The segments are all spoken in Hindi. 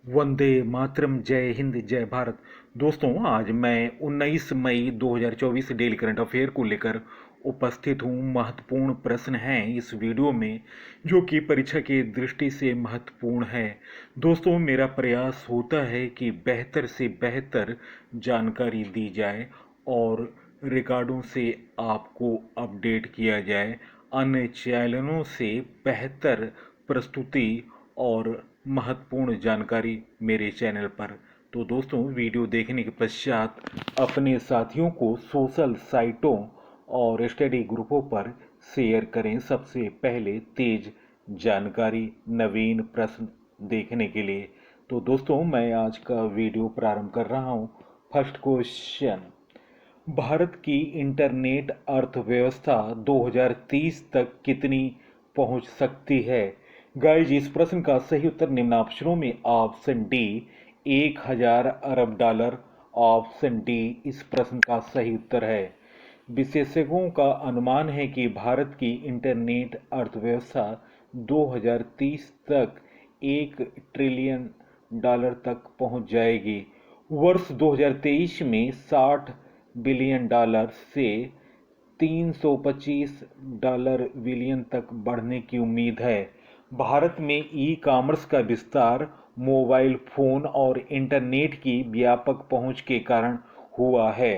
वंदे मातरम। जय हिंद, जय भारत। दोस्तों, आज मैं 19 मई 2024 डेली करंट अफेयर को लेकर उपस्थित हूँ। महत्वपूर्ण प्रश्न हैं इस वीडियो में जो कि परीक्षा की दृष्टि से महत्वपूर्ण है। दोस्तों, मेरा प्रयास होता है कि बेहतर से बेहतर जानकारी दी जाए और रिकॉर्डों से आपको अपडेट किया जाए। अन्य चैनलों से बेहतर प्रस्तुति और महत्वपूर्ण जानकारी मेरे चैनल पर। तो दोस्तों, वीडियो देखने के पश्चात अपने साथियों को सोशल साइटों और स्टडी ग्रुपों पर शेयर करें। सबसे पहले तेज जानकारी, नवीन प्रश्न देखने के लिए। तो दोस्तों, मैं आज का वीडियो प्रारंभ कर रहा हूं। फर्स्ट क्वेश्चन, भारत की इंटरनेट अर्थव्यवस्था 2030 तक कितनी पहुंच सकती है? गाइज, इस प्रश्न का सही उत्तर निम्न ऑप्शनों में ऑप्शन डी 1000 अरब डॉलर। ऑप्शन डी इस प्रश्न का सही उत्तर है। विशेषज्ञों का अनुमान है कि भारत की इंटरनेट अर्थव्यवस्था 2030 तक 1 ट्रिलियन डॉलर तक पहुंच जाएगी। वर्ष 2023 में 60 बिलियन डॉलर से 325 डॉलर बिलियन तक बढ़ने की उम्मीद है। भारत में ई कॉमर्स का विस्तार मोबाइल फोन और इंटरनेट की व्यापक पहुंच के कारण हुआ है।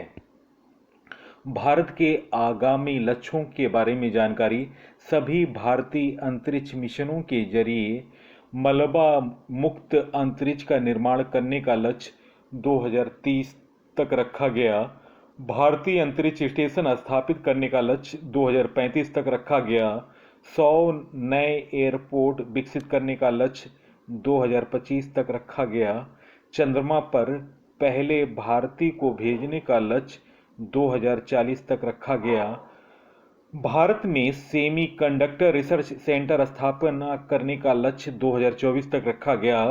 भारत के आगामी लक्ष्यों के बारे में जानकारी। सभी भारतीय अंतरिक्ष मिशनों के जरिए मलबा मुक्त अंतरिक्ष का निर्माण करने का लक्ष्य 2030 तक रखा गया। भारतीय अंतरिक्ष स्टेशन स्थापित करने का लक्ष्य 2035 तक रखा गया। 100 नए एयरपोर्ट विकसित करने का लक्ष्य 2025 तक रखा गया। चंद्रमा पर पहले भारतीय को भेजने का लक्ष्य 2040 तक रखा गया। भारत में सेमीकंडक्टर रिसर्च सेंटर स्थापना करने का लक्ष्य 2024 तक रखा गया।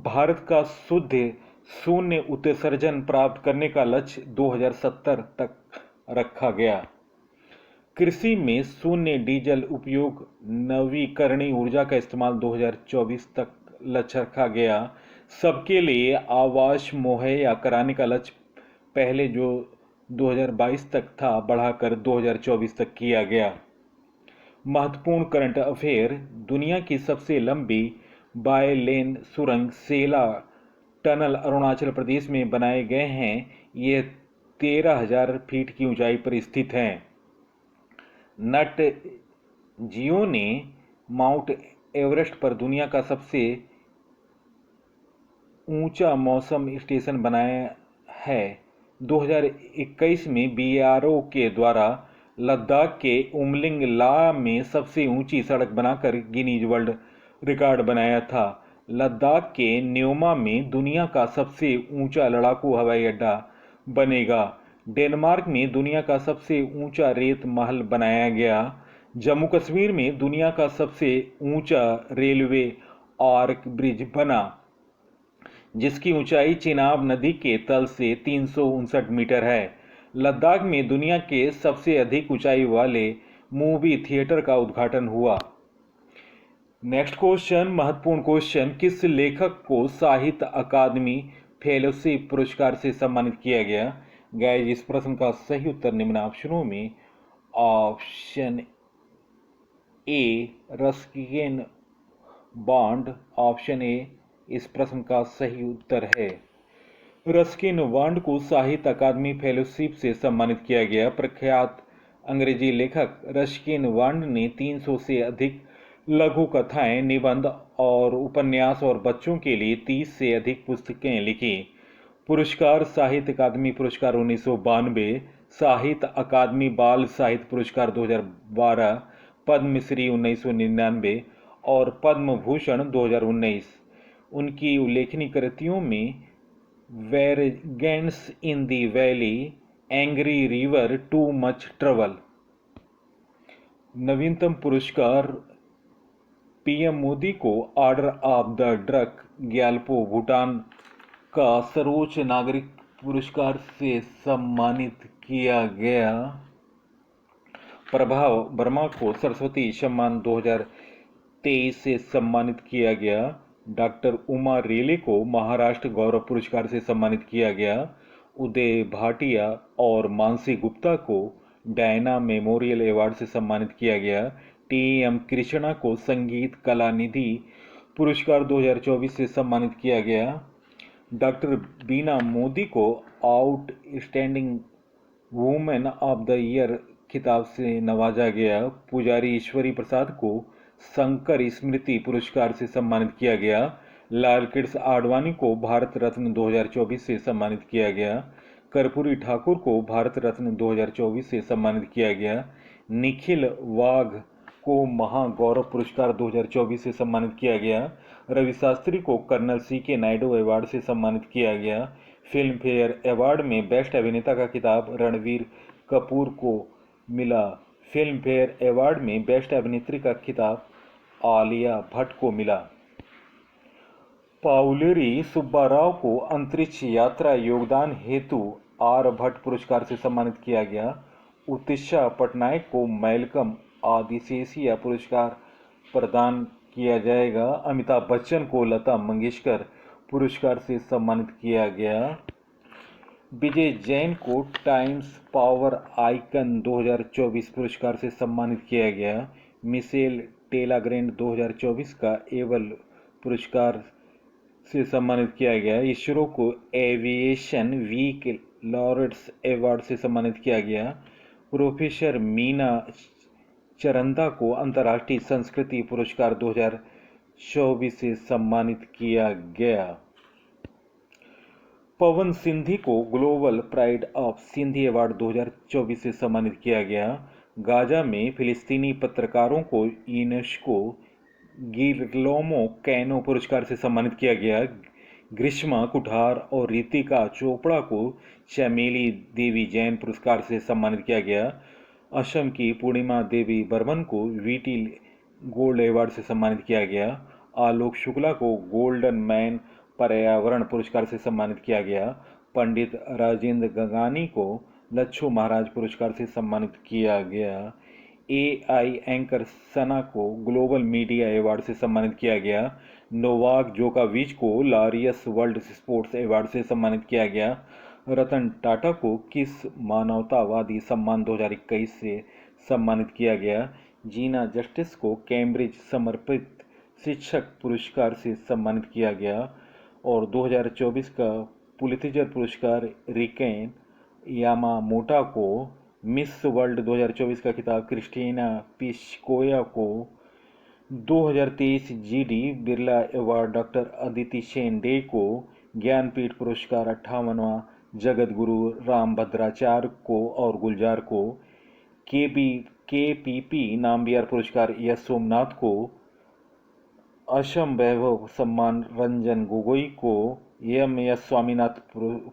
भारत का शुद्ध शून्य उत्सर्जन प्राप्त करने का लक्ष्य 2070 तक रखा गया। कृषि में शून्य डीजल उपयोग, नवीकरणीय ऊर्जा का इस्तेमाल 2024 तक लक्ष्य रखा गया। सबके लिए आवास मुहैया कराने का लक्ष्य पहले जो 2022 तक था बढ़ाकर 2024 तक किया गया। महत्वपूर्ण करंट अफेयर, दुनिया की सबसे लंबी बाय लेन सुरंग सेला टनल अरुणाचल प्रदेश में बनाए गए हैं। ये 13,000 फीट की ऊंचाई पर स्थित हैं। नट जियो ने माउंट एवरेस्ट पर दुनिया का सबसे ऊंचा मौसम स्टेशन बनाया है। 2021 में बीआरओ के द्वारा लद्दाख के उमलिंग ला में सबसे ऊंची सड़क बनाकर गिनीज वर्ल्ड रिकॉर्ड बनाया था। लद्दाख के न्योमा में दुनिया का सबसे ऊंचा लड़ाकू हवाई अड्डा बनेगा। डेनमार्क में दुनिया का सबसे ऊंचा रेत महल बनाया गया। जम्मू कश्मीर में दुनिया का सबसे ऊंचा रेलवे आर्क ब्रिज बना, जिसकी ऊंचाई चिनाब नदी के तल से 359 मीटर है। लद्दाख में दुनिया के सबसे अधिक ऊंचाई वाले मूवी थिएटर का उद्घाटन हुआ। नेक्स्ट क्वेश्चन, महत्वपूर्ण क्वेश्चन, किस लेखक को साहित्य अकादमी फेलोशिप पुरस्कार से सम्मानित किया गया? गाइस, इस प्रश्न का सही उत्तर निम्न ऑप्शनों में option A Ruskin bond. Option A इस प्रश्न का सही उत्तर है। रस्किन बॉन्ड को साहित्य अकादमी फेलोशिप से सम्मानित किया गया। प्रख्यात अंग्रेजी लेखक रस्किन बॉन्ड ने 300 से अधिक लघु कथाएं, निबंध और उपन्यास और बच्चों के लिए 30 से अधिक पुस्तकें लिखी। पुरस्कार, साहित्य अकादमी पुरस्कार 1992, साहित्य अकादमी बाल साहित्य पुरस्कार 2012, पद्मश्री 1999 और पद्म भूषण 2019। उनकी उल्लेखनीय कृतियों में vergence in the valley, angry river, too much trouble. नवीनतम पुरस्कार, पीएम मोदी को order of the Druk Gyalpo Bhutan का सर्वोच्च नागरिक पुरस्कार से सम्मानित किया गया। प्रभाव वर्मा को सरस्वती सम्मान 2023 से सम्मानित किया गया। डॉक्टर उमा रेले को महाराष्ट्र गौरव पुरस्कार से सम्मानित किया गया। उदय भाटिया और मानसी गुप्ता को डायना मेमोरियल अवार्ड से सम्मानित किया गया। टी.एम. कृष्णा को संगीत कलानिधि पुरस्कार 2024 से सम्मानित किया गया। डॉक्टर बीना मोदी को outstanding women of the year खिताब से नवाजा गया। पुजारी ईश्वरी प्रसाद को शंकर स्मृति पुरस्कार से सम्मानित किया गया। लालकृष्ण आडवाणी को भारत रत्न 2024 से सम्मानित किया गया। कर्पूरी ठाकुर को भारत रत्न 2024 से सम्मानित किया गया। निखिल वाघ को महागौरव पुरस्कार 2024 से सम्मानित किया गया। रवि शास्त्री को कर्नल C.K. नायडू अवार्ड से सम्मानित किया गया। फिल्म फेयर अवार्ड में बेस्ट अभिनेता का खिताब रणबीर कपूर को मिला। फिल्म फेयर अवार्ड में बेस्ट अभिनेत्री का खिताब आलिया भट्ट को मिला। पाउलेरी सुब्बाराव को अंतरिक्ष यात्रा योगदान हेतु आर्यभट्ट पुरस्कार से सम्मानित किया गया। उतिशा पटनायक को मैल्कम आदिशेषिया पुरस्कार प्रदान किया जाएगा। अमिताभ बच्चन को लता मंगेशकर पुरस्कार से सम्मानित किया गया। विजय जैन को टाइम्स पावर आइकन 2024 पुरस्कार से सम्मानित किया गया। मिशेल टेलाग्रेंड 2024 का एवल पुरस्कार से सम्मानित किया गया। इसरो को एविएशन वीक लॉरेट्स अवार्ड से सम्मानित किया गया। प्रोफेसर मीना चरंदा को अंतर्राष्ट्रीय संस्कृति पुरस्कार 2024 से सम्मानित किया गया। पवन सिंधी को global pride of Sindhi award 2024 से सम्मानित किया गया। गाजा में फिलिस्तीनी पत्रकारों को यूनेस्को गिलर्मो कैनो पुरस्कार से सम्मानित किया गया। ग्रीष्मा कुठार और रितिका चोपड़ा को चमेली देवी जैन पुरस्कार से सम्मानित किया गया। असम की पूर्णिमा देवी बर्मन को वीटी गोल्ड अवार्ड से सम्मानित किया गया। आलोक शुक्ला को गोल्डन मैन पर्यावरण पुरस्कार से सम्मानित किया गया। पंडित राजेंद्र गंगानी को लच्छू महाराज पुरस्कार से सम्मानित किया गया। AI एंकर सना को ग्लोबल मीडिया अवार्ड से सम्मानित किया गया। नोवाक जोकोविच को लॉरियस वर्ल्ड स्पोर्ट्स अवार्ड से सम्मानित किया गया। रतन टाटा को किस मानवतावादी सम्मान 2021 से सम्मानित किया गया। जीना जस्टिस को कैम्ब्रिज समर्पित शिक्षक पुरस्कार से सम्मानित किया गया। और 2024 का पुलित्जर पुरस्कार रिकेन यामामोटा को, मिस वर्ल्ड 2024 का खिताब क्रिस्टीना पिस्कोया को, 2023 GD Birla award doctor Aditi Shende को, ज्ञानपीठ पुरस्कार 58वां जगत गुरु रामभद्राचार्य को और गुलजार को, KPP नामबिहार पुरस्कार यश सोमनाथ को, असम वैभव सम्मान रंजन गोगोई को, MS स्वामीनाथ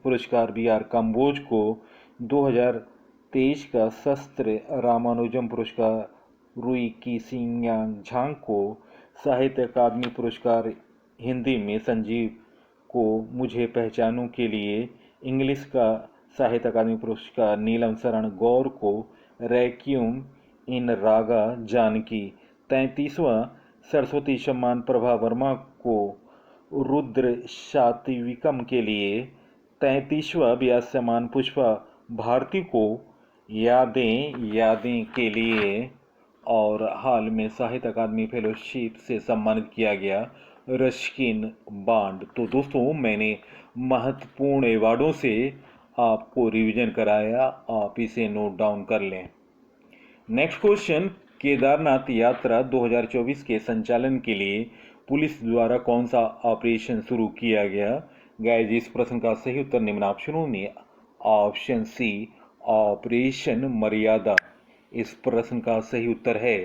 पुरस्कार BR कंबोज को, 2023 का शस्त्र रामानुजम पुरस्कार रुई किसियांग झांग को, साहित्य अकादमी पुरस्कार हिंदी में संजीव को मुझे पहचानों के लिए, इंग्लिश का साहित्य अकादमी पुरस्कार नीलम शरण गौर को, रैक्यूम इन रागा जानकी, 33वां सरस्वती सम्मान प्रभा वर्मा को, रुद्र सात्विकम के लिए, 33वां व्यास सम्मान पुष्पा भारती को, यादें के लिए, और हाल में साहित्य अकादमी फेलोशिप से सम्मानित किया गया रस्किन बॉन्ड। तो दोस्तों, मैंने महत्वपूर्ण अवार्डों से आपको रिवीजन कराया, आप इसे नोट डाउन कर लें। नेक्स्ट क्वेश्चन, केदारनाथ यात्रा 2024 के संचालन के लिए पुलिस द्वारा कौन सा ऑपरेशन शुरू किया गया? गाइस, इस प्रश्न का सही उत्तर निम्न ऑप्शनों में ऑप्शन सी ऑपरेशन मर्यादा इस प्रश्न का सही उत्तर है।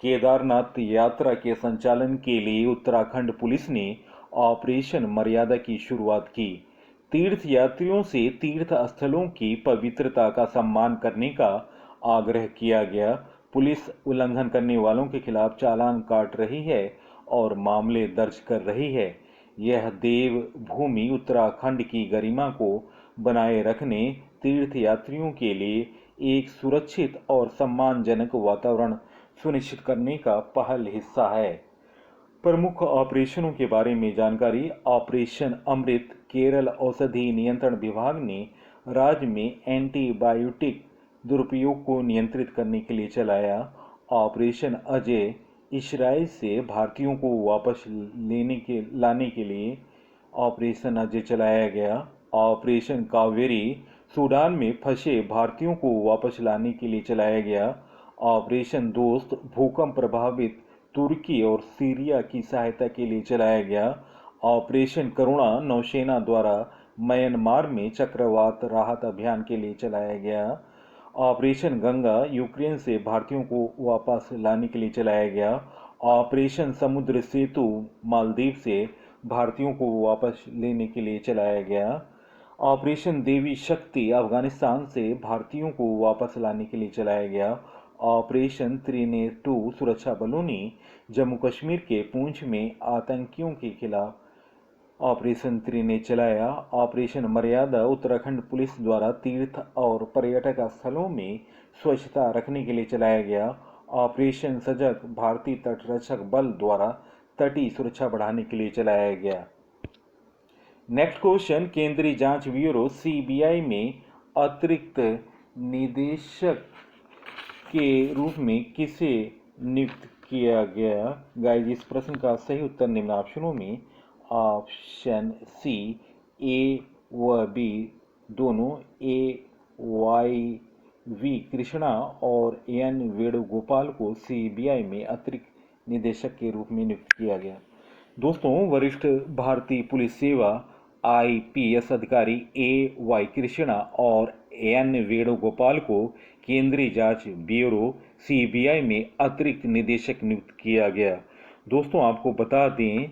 केदारनाथ यात्रा के संचालन के लिए उत्तराखंड पुलिस ने ऑपरेशन मर्यादा की शुरुआत की। तीर्थ यात्रियों से तीर्थ स्थलों की पवित्रता का सम्मान करने का आग्रह किया गया। पुलिस उल्लंघन करने वालों के खिलाफ चालान काट रही है और मामले दर्ज कर रही है। यह देव भूमि उत्तराखंड की गरिमा को बनाए रखने, तीर्थ यात्रियों के लिए एक सुरक्षित और सम्मानजनक वातावरण सुनिश्चित करने का पहल हिस्सा है। प्रमुख ऑपरेशनों के बारे में जानकारी। ऑपरेशन अमृत केरल औषधि नियंत्रण विभाग ने राज्य में एंटीबायोटिक दुरुपयोग को नियंत्रित करने के लिए चलाया। ऑपरेशन अजय इस्राइल से भारतीयों को वापस लाने के लिए ऑपरेशन अजय चलाया गया। ऑपरेशन कावेरी सूडान में फंसे भारतीयों को वापस लाने के लिए चलाया गया। ऑपरेशन दोस्त भूकंप प्रभावित तुर्की और सीरिया की सहायता के लिए चलाया गया। ऑपरेशन करुणा नौसेना द्वारा म्यांमार में चक्रवात राहत अभियान के लिए चलाया गया। ऑपरेशन गंगा यूक्रेन से भारतीयों को वापस लाने के लिए चलाया गया। ऑपरेशन समुद्र सेतु मालदीव से भारतीयों को वापस लेने के लिए चलाया गया। ऑपरेशन देवी शक्ति अफगानिस्तान से भारतीयों को वापस लाने के लिए चलाया गया। ऑपरेशन त्रिनेत्र 2 सुरक्षा बलों ने जम्मू कश्मीर के पुंछ में आतंकियों के खिलाफ ऑपरेशन त्रिनेत्र चलाया। ऑपरेशन मर्यादा उत्तराखंड पुलिस द्वारा तीर्थ और पर्यटक स्थलों में स्वच्छता रखने के लिए चलाया गया। ऑपरेशन सजग भारतीय तटरक्षक बल द्वारा तटीय सुरक्षा बढ़ाने के लिए चलाया गया। नेक्स्ट क्वेश्चन, केंद्रीय जांच ब्यूरो सीबीआई में अतिरिक्त निदेशक के रूप में किसे नियुक्त किया गया? गाइस, इस प्रश्न का सही उत्तर निम्न ऑप्शनों में ऑप्शन सी ए व बी दोनों, ए वाई वी कृष्णा और एन वेणुगोपाल को सीबीआई में अतिरिक्त निदेशक के रूप में नियुक्त किया गया। दोस्तों, वरिष्ठ भारतीय पुलिस सेवा आईपीएस अधिकारी ए वाई कृष्णा और एन वेणुगोपाल को केंद्रीय जांच ब्यूरो सीबीआई में अतिरिक्त निदेशक नियुक्त किया गया। दोस्तों, आपको बता दें,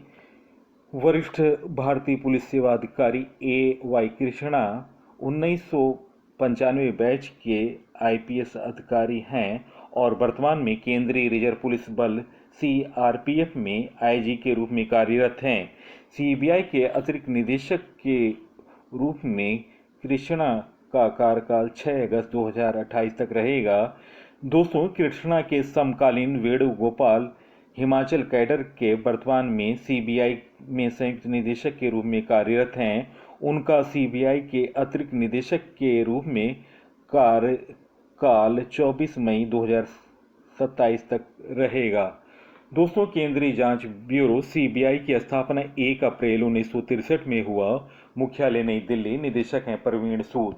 वरिष्ठ भारतीय पुलिस सेवा अधिकारी ए वाई कृष्णा 1995 बैच के आईपीएस अधिकारी हैं और वर्तमान में केंद्रीय रिजर्व पुलिस बल सीआरपीएफ में आईजी के रूप में कार्यरत हैं। सीबीआई के अतिरिक्त निदेशक के रूप में कृष्णा का कार्यकाल 6 अगस्त 2028 तक रहेगा। दोस्तों, कृष्णा के समकालीन वेणुगोपाल हिमाचल कैडर के वर्तमान में सीबीआई में संयुक्त निदेशक के रूप में कार्यरत हैं। उनका सीबीआई के अतिरिक्त निदेशक के रूप में कार्यकाल 24 मई 2027 तक रहेगा। दोस्तों, केंद्रीय जांच ब्यूरो सीबीआई की स्थापना 1 अप्रैल 1963 में हुआ। मुख्यालय नई दिल्ली। निदेशक हैं प्रवीण सूद।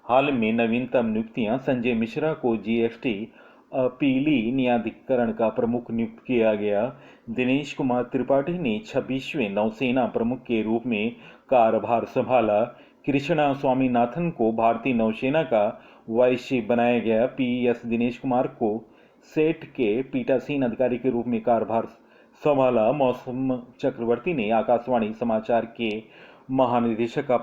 हाल में नवीनतम नियुक्तियां। संजय मिश्रा को जीएसटी अपीली न्यायाधिकरण का प्रमुख नियुक्त किया गया। दिनेश कुमार त्रिपाठी ने 26वें नौसेना प्रमुख के रूप में कार्यभार संभाला। कृष्णा स्वामीनाथन को भारतीय नौसेना का वाइस चीफ बनाया गया। पीएस दिनेश कुमार को सेट के पीठासीन अधिकारी के रूप में कार्यभार संभाला। मौसम चक्रवर्ती ने आकाशवाणी समाचार के महानिदेशक का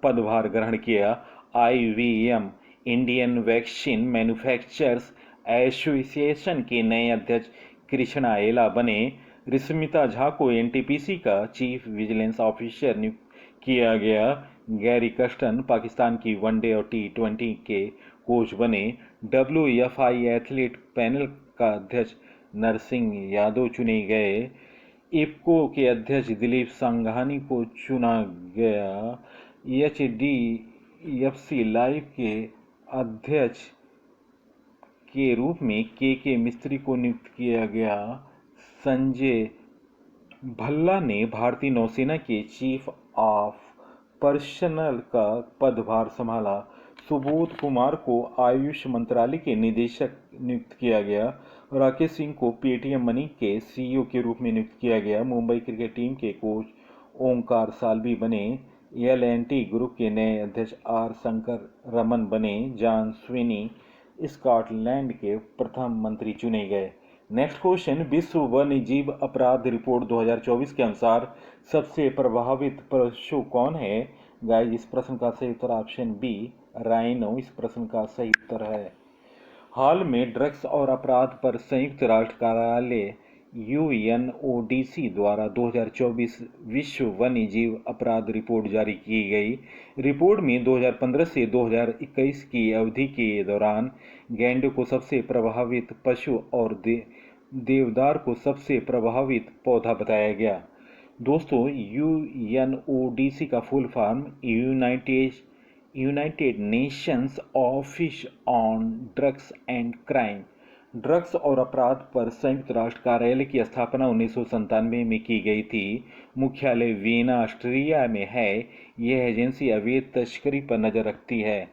पदभार ग्रहण किया। IVM Indian vaccine manufacturers association के नए अध्यक्ष कृष्णा एला बने। रिस्मिता झा को एनटीपीसी का चीफ विजिलेंस ऑफिसर नियुक्त किया गया। गैरी कस्टन पाकिस्तान की वनडे और T20 के कोच बने। WFI एथलीट पैनल का अध्यक्ष नरसिंह यादव चुने गए। इफ्को के अध्यक्ष दिलीप सांघानी को चुना गया। HDFC लाइफ के अध्यक्ष के रूप में के मिस्त्री को नियुक्त किया गया। संजय भल्ला ने भारतीय नौसेना के चीफ ऑफ पर्सनल का पदभार संभाला। सुबोध कुमार को आयुष मंत्रालय के निदेशक नियुक्त किया गया। राकेश सिंह को पेटीएम मनी के सीईओ के रूप में नियुक्त किया गया। मुंबई क्रिकेट टीम के कोच ओंकार साल्वी बने। L&T ग्रुप के नए अध्यक्ष आर शंकर रमन बने। जॉन स्विनी स्कॉटलैंड के प्रथम मंत्री चुने गए। नेक्स्ट क्वेश्चन, विश्व वन्य जीव अपराध रिपोर्ट 2024 के अनुसार सबसे प्रभावित पशु कौन है? गाइस, इस प्रश्न का सही उत्तर ऑप्शन बी राइनो इस प्रश्न का सही उत्तर है। हाल में ड्रग्स और अपराध पर संयुक्त राष्ट्र कार्यालय UNODC द्वारा 2024 विश्व वन्य जीव अपराध रिपोर्ट जारी की गई। रिपोर्ट में 2015 से 2021 की अवधि के दौरान गैंडों को सबसे प्रभावित पशु और देवदार को सबसे प्रभावित पौधा बताया गया। दोस्तों, यूएनओडीसी का full form United Nations office on drugs and crime, drugs और अपराध पर संयुक्त राष्ट्र कार्यालय की स्थापना 1997 में की गई थी। मुख्यालय वियना, ऑस्ट्रिया में है। यह एजेंसी अवैध तस्करी पर नजर रखती है।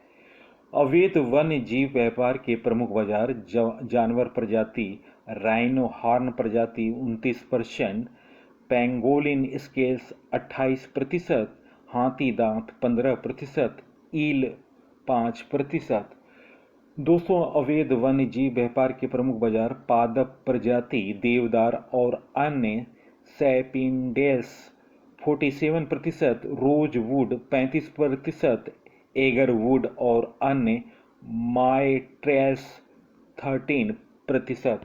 अवैध वन्य जीव व्यापार के प्रमुख बाजार जानवर प्रजाति राइनो हॉर्न प्रजाति 29%, पेंगोलिन स्केल्स 28%, हाथी दांत 15%, ईल 5%। दोस्तों, अवैध वन्य जीव व्यापार के प्रमुख बाजार पादप प्रजाति देवदार और अन्य सैपिंडेल्स 47%, रोजवुड 35%, एगरवुड और अन्य माइट्रेस 13%।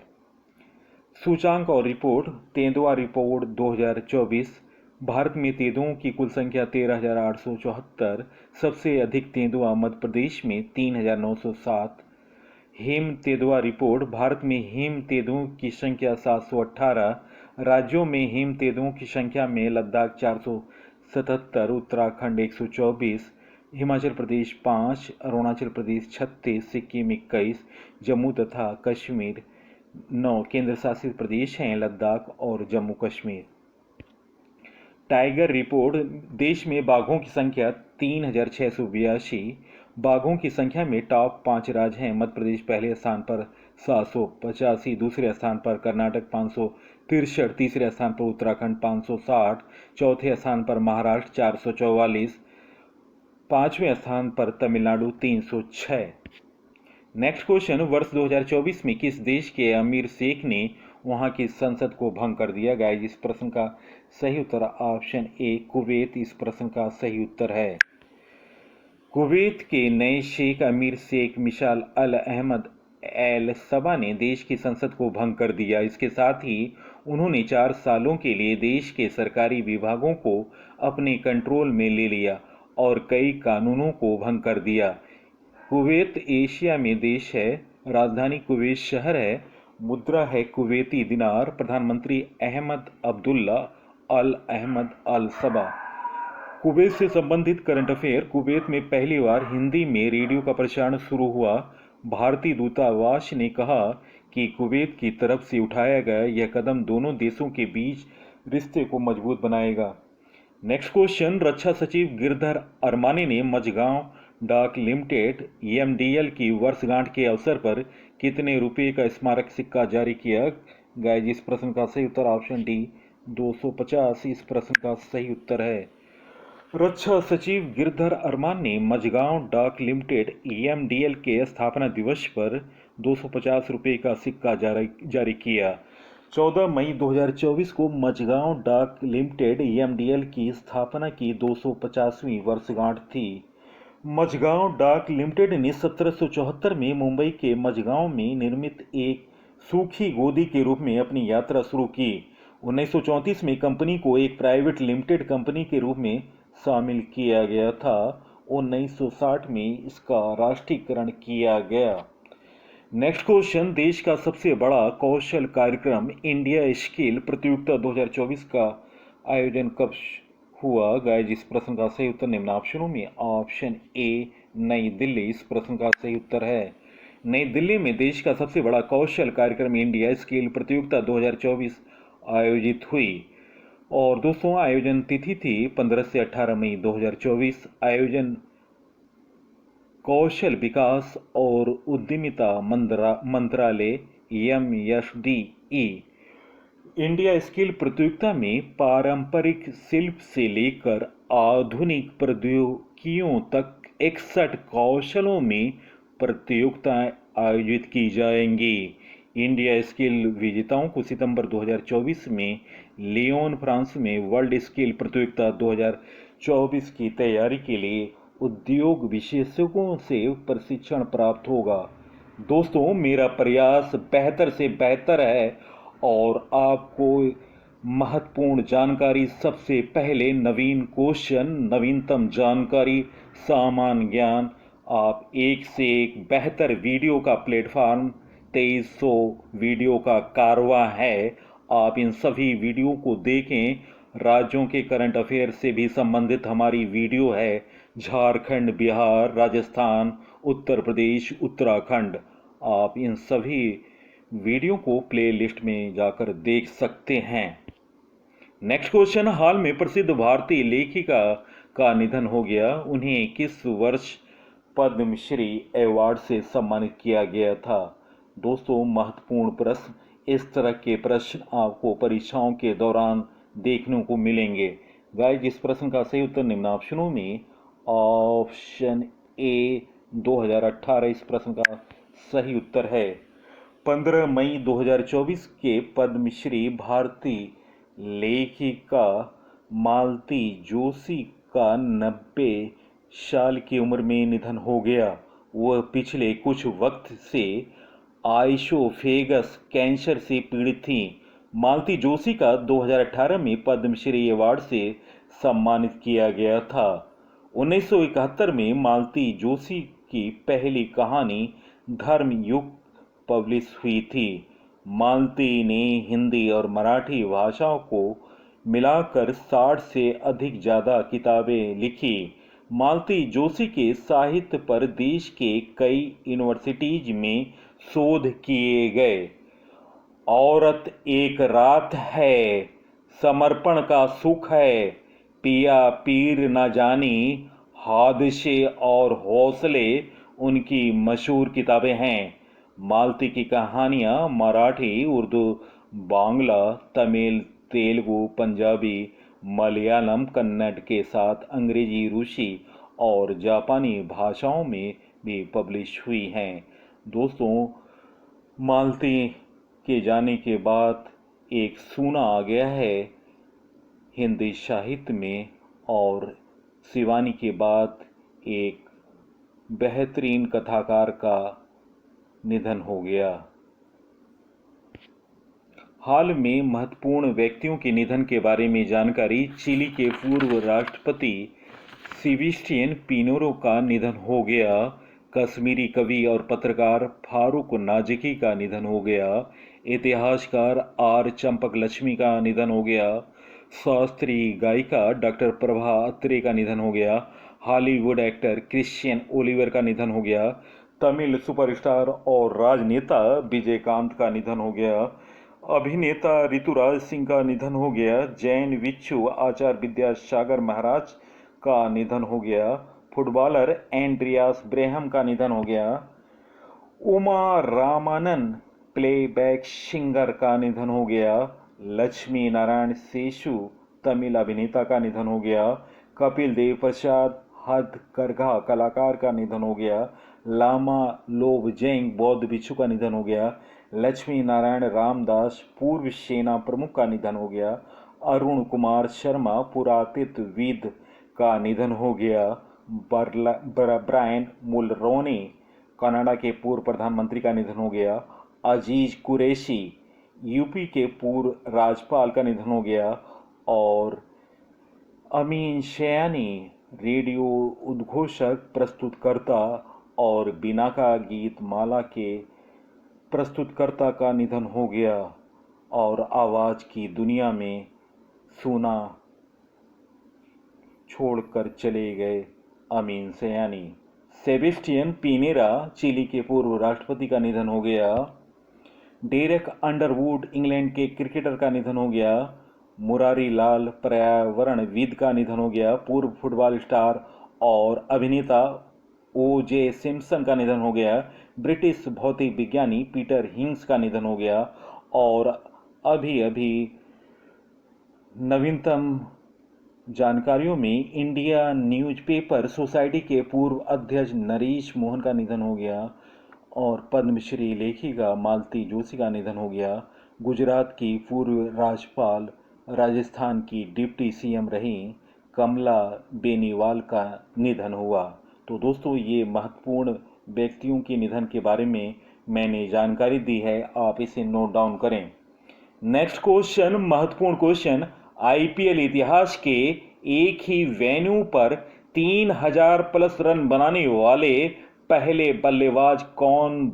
सूचांक और रिपोर्ट। तेंदुआ रिपोर्ट 2024। भारत में तेंदुओं की कुल संख्या 13,874। सबसे अधिक तेंदुआ मध्य प्रदेश में 3,907। हिम तेंदुआ रिपोर्ट। भारत में हिम तेंदुओं की संख्या 718। राज्यों में हिम तेंदुओं की संख्या में लद्दाख 477, उत्तराखंड 124, हिमाचल प्रदेश 5, अरुणाचल प्रदेश 36, सिक्किम 21, जम्मू तथा कश्मीर 9 केंद्र शासित प्रदेश हैं, लद्दाख और जम्मू कश्मीर। Tiger report. देश में बाघों की संख्या 3,682। बाघों की संख्या में टॉप 5 राज्य हैं। मध्य प्रदेश पहले स्थान पर 785, दूसरे स्थान पर कर्नाटक 563, तीसरे स्थान पर उत्तराखंड 560, चौथे स्थान पर महाराष्ट्र 444, पांचवें स्थान पर तमिलनाडु 306। नेक्स्ट क्वेश्चन, वर्ष 2024 में किस देश के अमीर शेख ने वहां की संसद को भंग कर दिया? गाइस, इस प्रश्न का सही उत्तर ऑप्शन ए कुवैत इस प्रश्न का सही उत्तर है। कुवैत के नए शेख अमीर शेख मिशाल अल अहमद एल सबा ने देश की संसद को भंग कर दिया। इसके साथ ही उन्होंने 4 सालों के लिए देश के सरकारी विभागों को अपने कंट्रोल में ले लिया और कई कानूनों को भंग कर दिया। कुवैत एशिया में देश है। राजधानी कुवैत शहर है। मुद्रा है कुवैती दिनार। प्रधानमंत्री अहमद अब्दुल्ला अल अहमद अल सबा। कुवैत से संबंधित करंट अफेयर। कुवैत में पहली बार हिंदी में रेडियो का प्रसारण शुरू हुआ। भारतीय दूतावास ने कहा कि कुवैत की तरफ से उठाया गया यह कदम दोनों देशों के बीच रिश्ते को मजबूत बनाएगा। नेक्स्ट क्वेश्चन, रक्षा सचिव गिरधर अरमाने ने मझगांव डाक लिमिटेड एमडीएल की वर्षगांठ के अवसर पर कितने रुपए का स्मारक सिक्का जारी किया? गाइस, इस प्रश्न का सही उत्तर ऑप्शन डी 250 इस प्रश्न का सही उत्तर है। रक्षा सचिव गिरधर अरमान ने मझगांव डाक लिमिटेड एमडीएल के स्थापना दिवस पर 250 रुपये का सिक्का जारी किया। 14 मई 2024 को मझगांव डाक लिमिटेड एमडीएल की स्थापना की 250वीं वर्षगांठ थी। मझगांव डाक लिमिटेड ने 1774 में मुंबई के मझगांव में निर्मित एक सूखी गोदी के रूप में अपनी यात्रा शुरू की। 1934 में कंपनी को एक प्राइवेट लिमिटेड कंपनी के रूप में शामिल किया गया था। 1960 में इसका राष्ट्रीयकरण किया गया। नेक्स्ट क्वेश्चन, देश का सबसे बड़ा कौशल कार्यक्रम इंडिया स्किल प्रतियोगिता 2024 का आयोजन कब हुआ? गाइस, इस प्रश्न का सही उत्तर निम्न ऑप्शनों में ऑप्शन ए नई दिल्ली इस प्रश्न का सही उत्तर है। नई दिल्ली में देश का सबसे बड़ा कौशल कार्यक्रम इंडिया स्किल प्रतियोगिता 2024 आयोजित हुई। और दोस्तों, आयोजन तिथि थी 15 से 18 मई 2024। आयोजन कौशल विकास और उद्यमिता मंत्रालय MSDE। इंडिया स्किल प्रतियोगिता में पारंपरिक शिल्प से लेकर आधुनिक प्रौद्योगिकियों तक 61 कौशलों में प्रतियोगिताएं आयोजित की जाएंगी। इंडिया स्किल विजेताओं को सितंबर 2024 में लियोन, फ्रांस में वर्ल्ड स्किल प्रतियोगिता 2024 की तैयारी के लिए उद्योग विशेषज्ञों से प्रशिक्षण प्राप्त होगा। दोस्तों, मेरा प्रयास बेहतर से बेहतर है और आपको महत्वपूर्ण जानकारी सबसे पहले, नवीन क्वेश्चन, नवीनतम जानकारी, सामान्य ज्ञान, आप एक से एक बेहतर वीडियो का प्लेटफॉर्म 2300 वीडियो का कारवां है। आप इन सभी वीडियो को देखें। राज्यों के करंट अफेयर से भी संबंधित हमारी वीडियो है। झारखंड, बिहार, राजस्थान, उत्तर प्रदेश, उत्तराखंड। आप इन सभी वीडियो को प्लेलिस्ट में जाकर देख सकते हैं। नेक्स्ट क्वेश्चन, हाल में प्रसिद्ध भारतीय लेखिका का निधन हो गया। उन्हें किस वर्ष पद्मश्री अवार्ड से सम्मानित किया गया था? दोस्तों, महत्वपूर्ण प्रश्न। इस तरह के प्रश्न आपको परीक्षाओं के दौरान देखने को मिलेंगे। गाइस, इस प्रश्न का सही उत्तर निम्न ऑप्शनों में ऑप्शन ए 2018 इस प्रश्न का सही उत्तर है। 15 मई 2024 के पद्मश्री भारतीय लेखिका मालती जोशी का 90 साल की उम्र में निधन हो गया। वह पिछले कुछ वक्त से आइसोफेगस कैंसर से पीड़ित थीं। मालती जोशी का 2018 में पद्मश्री अवार्ड से सम्मानित किया गया था। 1971 में मालती जोशी की पहली कहानी धर्मयुग पब्लिश हुई थी। मालती ने हिंदी और मराठी भाषाओं को मिलाकर 60 से अधिक ज़्यादा किताबें लिखी। मालती जोशी के साहित्य पर देश के कई यूनिवर्सिटीज में शोध किए गए। औरत एक रात है, समर्पण का सुख है, पिया पीर न जानी, हादसे और हौसले उनकी मशहूर किताबें हैं। मालती की कहानियाँ मराठी, उर्दू, बांग्ला, तमिल, तेलुगु, पंजाबी, मलयालम, कन्नड़ के साथ अंग्रेजी, रूसी और जापानी भाषाओं में भी पब्लिश हुई हैं। दोस्तों, मालती के जाने के बाद एक सूना आ गया है हिंदी साहित्य में, और शिवानी के बाद एक बेहतरीन कथाकार का निधन हो गया। हाल में महत्वपूर्ण व्यक्तियों के निधन के बारे में जानकारी। चिली के पूर्व राष्ट्रपति सेबेस्टियन पिनेरो का निधन हो गया। कश्मीरी कवि और पत्रकार फारूक नाजिकी का निधन हो गया। इतिहासकार आर चंपकलक्ष्मी का निधन हो गया। शास्त्रीय गायिका डॉक्टर प्रभा अत्रे का निधन हो गया। हॉलीवुड एक्टर क्रिश्चियन ओलिवर का निधन हो गया। तमिल सुपरस्टार और राजनेता विजयकांत का निधन हो गया। अभिनेता ऋतुराज सिंह का निधन हो गया। जैन भिक्षु आचार्य विद्यासागर महाराज का निधन हो गया। फुटबॉलर एंड्रियास ब्रेहम का निधन हो गया। उमा रामानन प्लेबैक सिंगर का निधन हो गया। लक्ष्मी नारायण सेशु तमिल अभिनेता का निधन हो गया। कपिल देव प्रसाद हथकरघा कलाकार का निधन हो गया। लामा लोबजेंग बौद्ध भिक्षु का निधन हो गया। लक्ष्मी नारायण रामदास पूर्व सेना प्रमुख का निधन हो गया। अरुण कुमार शर्मा पुरातत्वविद का निधन हो गया। ब्रायन मुलरोनी कनाडा के पूर्व प्रधानमंत्री का निधन हो गया। अजीज कुरैशी यूपी के पूर्व राज्यपाल का निधन हो गया। और अमीन सयानी रेडियो उद्घोषक, प्रस्तुतकर्ता और बिनाका गीत माला के प्रस्तुतकर्ता का निधन हो गया। और आवाज़ की दुनिया में सूना छोड़कर चले गए Amin Sayani. Sebastian Pinera chilli के पूर्व राष्ट्रपति का निधन हो गया। डेरेक अंडरवुड इंग्लैंड के क्रिकेटर का निधन हो गया। मुरारी लाल पर्यावरणविद का निधन हो गया। पूर्व फुटबॉल स्टार और अभिनेता ओ.जे. सिम्पसन का निधन हो गया। ब्रिटिश भौतिक विज्ञानी पीटर हिंग्स का निधन हो गया। और अभी नवीनतम जानकारियों में इंडिया न्यूज़पेपर सोसाइटी के पूर्व अध्यक्ष नरेश मोहन का निधन हो गया। और पद्मश्री लेखिका मालती जोशी का निधन हो गया। गुजरात की पूर्व राज्यपाल, राजस्थान की डिप्टी सीएम रही कमला बेनीवाल का निधन हुआ। तो दोस्तों, ये महत्वपूर्ण व्यक्तियों के निधन के बारे में मैंने जानकारी दी है, आप इसे नोट डाउन करें। नेक्स्ट क्वेश्चन, महत्वपूर्ण क्वेश्चन। आईपीएल इतिहास के एक ही वेन्यू पर 3000 प्लस रन बनाने वाले पहले बल्लेबाज कौन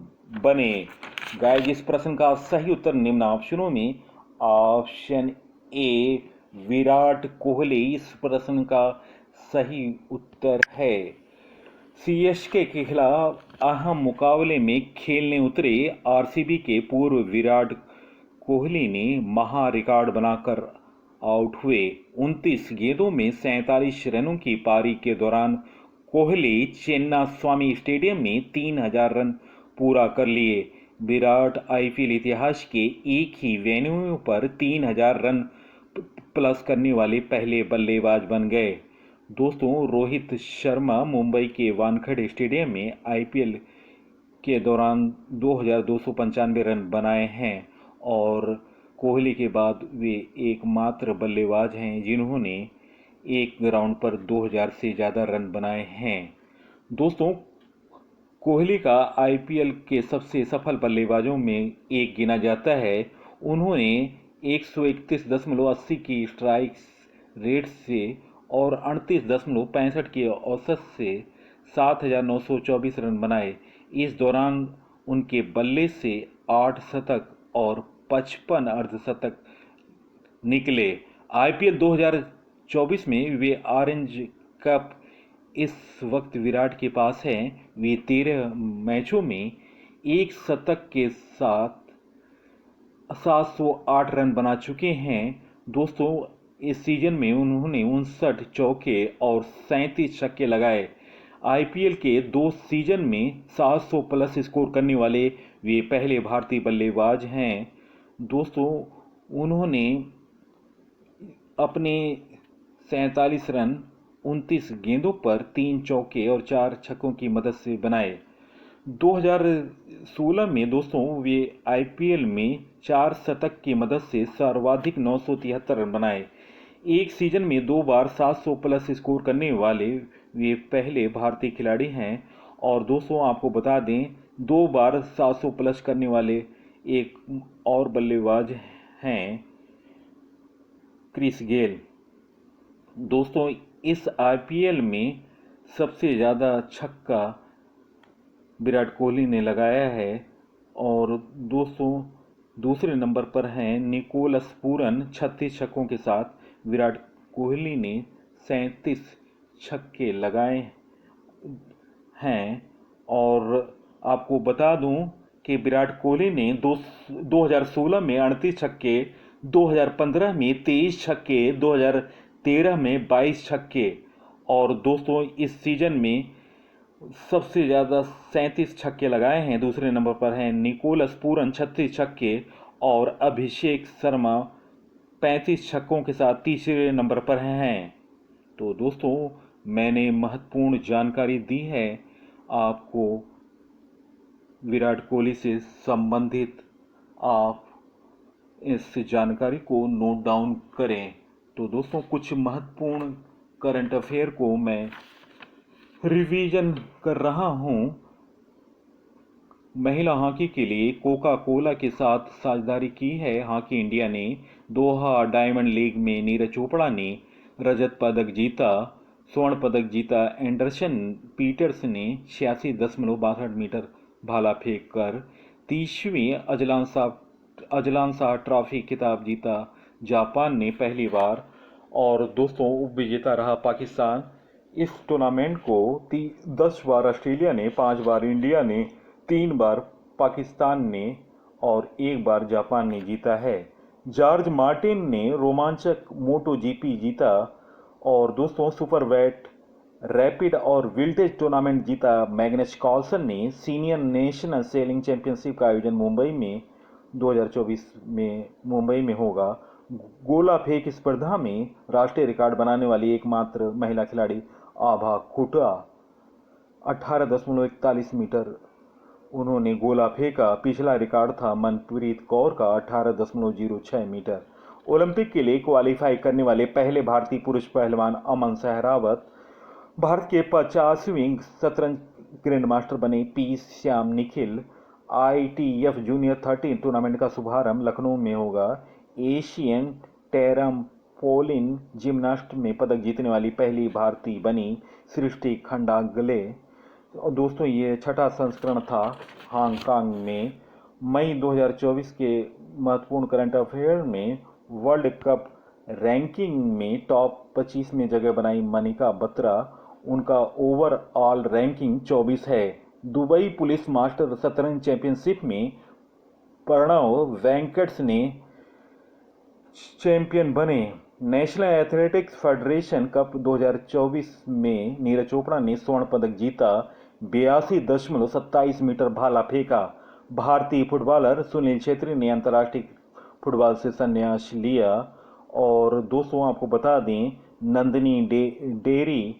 बने? गाइस, इस प्रश्न का सही उत्तर निम्न ऑप्शनों में ऑप्शन ए विराट कोहली इस प्रश्न का सही उत्तर है। सीएसके के खिलाफ अहम मुकाबले में खेलने उतरे आरसीबी के पूर्व विराट कोहली ने महा रिकॉर्ड बनाकर आउट हुए। 29 गेंदों में 47 रनों की पारी के दौरान कोहली चेन्नई स्वामी स्टेडियम में 3000 रन पूरा कर लिए। विराट आईपीएल इतिहास के एक ही वेन्यू पर 3000 रन प्लस करने वाले पहले बल्लेबाज बन गए। दोस्तों, रोहित शर्मा मुंबई के वानखेड़े स्टेडियम में आईपीएल के दौरान 2295 रन बनाए हैं और कोहली के बाद वे एकमात्र बल्लेबाज हैं जिन्होंने एक ग्राउंड पर 2000 से ज़्यादा रन बनाए हैं। दोस्तों, कोहली का आईपीएल के सबसे सफल बल्लेबाजों में एक गिना जाता है। उन्होंने 131.80 की स्ट्राइक रेट से और 38.65 की औसत से 7924 रन बनाए। इस दौरान उनके बल्ले से 8 शतक और 55 अर्धशतक निकले। आईपीएल 2024 में वे ऑरेंज कप इस वक्त विराट के पास है। वे 13 मैचों में एक शतक के साथ 708 रन बना चुके हैं। दोस्तों, इस सीजन में उन्होंने 59 चौके और 37 छक्के लगाए। आईपीएल के 2 सीजन में 700 प्लस स्कोर करने वाले वे पहले भारतीय बल्लेबाज हैं। दोस्तों, उन्होंने अपने 47 रन 29 गेंदों पर 3 चौके और 4 छक्कों की मदद से बनाए। 2016 में दोस्तों वे आईपीएल में 4 शतक की मदद से सर्वाधिक 973 रन बनाए। एक सीजन में 2 बार 700 प्लस स्कोर करने वाले वे पहले भारतीय खिलाड़ी हैं। और दोस्तों, आपको बता दें, 2 बार 700 प्लस करने वाले एक और बल्लेबाज हैं क्रिस गेल। दोस्तों, इस आईपीएल में सबसे ज़्यादा छक्का विराट कोहली ने लगाया है। और दोस्तों, दूसरे नंबर पर हैं निकोलस पूरन 36 छक्कों के साथ। विराट कोहली ने 37 छक्के लगाए हैं। और आपको बता दूं कि विराट कोहली ने 2016 में 38 छक्के, 2015 में 23 छक्के, 2013 में 22 छक्के और दोस्तों इस सीजन में सबसे ज़्यादा 37 छक्के लगाए हैं। दूसरे नंबर पर हैं निकोलस पूरन 36 छक्के और अभिषेक शर्मा 35 छक्कों के साथ तीसरे नंबर पर हैं। तो दोस्तों, मैंने महत्वपूर्ण जानकारी दी है आपको विराट कोहली से संबंधित। आप इस जानकारी को नोट डाउन करें। तो दोस्तों, कुछ महत्वपूर्ण करंट अफेयर को मैं रिवीजन कर रहा हूं। महिला हॉकी के लिए कोका कोला के साथ साझेदारी की है हॉकी इंडिया ने। दोहा डायमंड लीग में नीरज चोपड़ा ने रजत पदक जीता। स्वर्ण पदक जीता एंडरसन पीटर्स ने 86.62 मीटर भाला फेंक कर 30वीं अजलान शाह ट्रॉफी खिताब जीता जापान ने पहली बार। और दोस्तों, उप विजेता रहा पाकिस्तान। इस टूर्नामेंट को 10 बार ऑस्ट्रेलिया ने, 5 बार इंडिया ने, 3 बार पाकिस्तान ने और 1 बार जापान ने जीता है। जॉर्ज मार्टिन ने रोमांचक मोटो जीपी जीता। और दोस्तों, सुपर वेट रैपिड और विल्टेज टूर्नामेंट जीता मैग्नस कार्लसन ने। सीनियर नेशनल सेलिंग चैंपियनशिप का आयोजन मुंबई में 2024 में मुंबई में होगा। गोला फेंक स्पर्धा में राष्ट्रीय रिकॉर्ड बनाने वाली एकमात्र महिला खिलाड़ी आभा खुटा 18.41 मीटर उन्होंने गोला फेंका। पिछला रिकॉर्ड था मनप्रीत कौर का 18.06 मीटर। ओलंपिक के लिए क्वालिफाई करने वाले पहले भारतीय पुरुष पहलवान अमन सहरावत भारत के 50वीं शतरंज ग्रैंड मास्टर बने। P Shyam Nikhil. ITF junior 13 tournament का शुभारंभ लखनऊ में होगा। एशियन टेरम्पोलिन जिम्नास्ट में पदक जीतने वाली पहली भारतीय बनी सृष्टि खंडागले। दोस्तों, ये छठा संस्करण था हांगकांग में। मई 2024 के महत्वपूर्ण करंट अफेयर में वर्ल्ड कप रैंकिंग में टॉप 25 में जगह बनाई मनिका बत्रा। उनका ओवरऑल रैंकिंग 24 है। दुबई पुलिस मास्टर शतरंज चैंपियनशिप में प्रणव वेंकट्स ने चैंपियन बने। नेशनल एथलेटिक्स फेडरेशन कप 2024 में नीरज चोपड़ा ने स्वर्ण पदक जीता। 82.27 मीटर भाला फेंका। भारतीय फुटबॉलर सुनील छेत्री ने अंतर्राष्ट्रीय फुटबॉल से संन्यास लिया। और दोस्तों आपको बता दें, Nandini dairy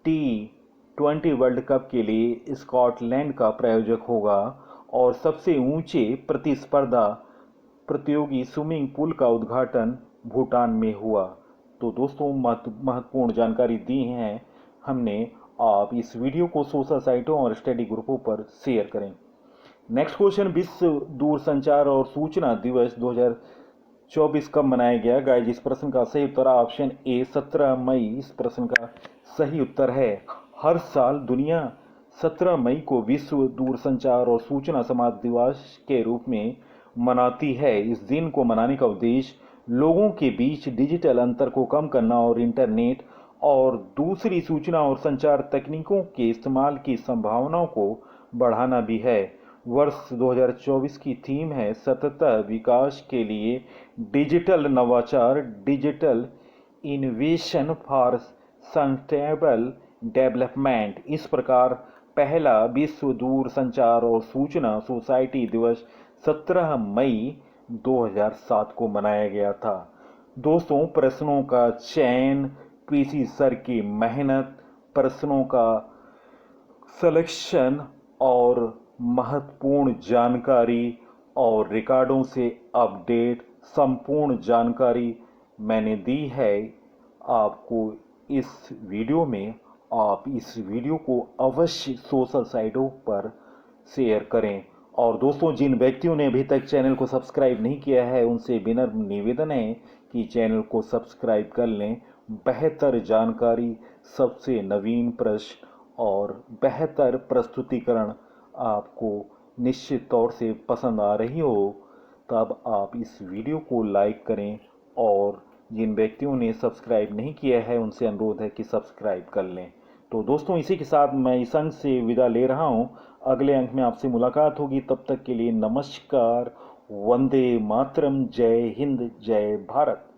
T20 world cup के लिए स्कॉटलैंड का प्रायोजक होगा। और सबसे ऊंचे प्रतिस्पर्धा प्रतियोगी स्विमिंग पूल का उद्घाटन भूटान में हुआ। तो दोस्तों महत्वपूर्ण जानकारी दी है हमने। आप इस वीडियो को सोशल साइटों और स्टडी ग्रुपों पर शेयर करें। नेक्स्ट क्वेश्चन, विश्व दूरसंचार और सूचना दिवस 2024 कब मनाया गया? गाइस, इस प्रश्न का सही उत्तर ऑप्शन ए 17 मई इस प्रश्न का सही उत्तर है। हर साल दुनिया 17 मई को विश्व दूरसंचार और सूचना समाज दिवस के रूप में मनाती है। इस दिन को मनाने का उद्देश्य लोगों के बीच डिजिटल अंतर को कम करना और इंटरनेट और दूसरी सूचना और संचार तकनीकों के इस्तेमाल की संभावनाओं को बढ़ाना भी है। वर्ष 2024 की थीम है सतत विकास के लिए डिजिटल नवाचार, digital innovation for sustainable development. इस प्रकार पहला विश्व दूरसंचार और सूचना सोसाइटी दिवस 17 मई 2007 को मनाया गया था। दोस्तों, प्रश्नों का चयन, पीसी सर की मेहनत, प्रश्नों का सिलेक्शन और महत्वपूर्ण जानकारी और रिकॉर्डों से अपडेट संपूर्ण जानकारी मैंने दी है आपको इस वीडियो में। आप इस वीडियो को अवश्य सोशल साइटों पर शेयर करें। और दोस्तों, जिन व्यक्तियों ने अभी तक चैनल को सब्सक्राइब नहीं किया है उनसे विनम्र निवेदन है कि चैनल को सब्सक्राइब कर लें। बेहतर जानकारी, सबसे नवीन प्रश्न और बेहतर प्रस्तुतिकरण आपको निश्चित तौर से पसंद आ रही हो तब आप इस वीडियो को लाइक करें। और जिन व्यक्तियों ने सब्सक्राइब नहीं किया है उनसे अनुरोध है कि सब्सक्राइब कर लें। तो दोस्तों, इसी के साथ मैं इस अंक से विदा ले रहा हूं। अगले अंक में आपसे मुलाकात होगी। तब तक के लिए नमस्कार। वंदे मातरम। जय हिंद, जय भारत।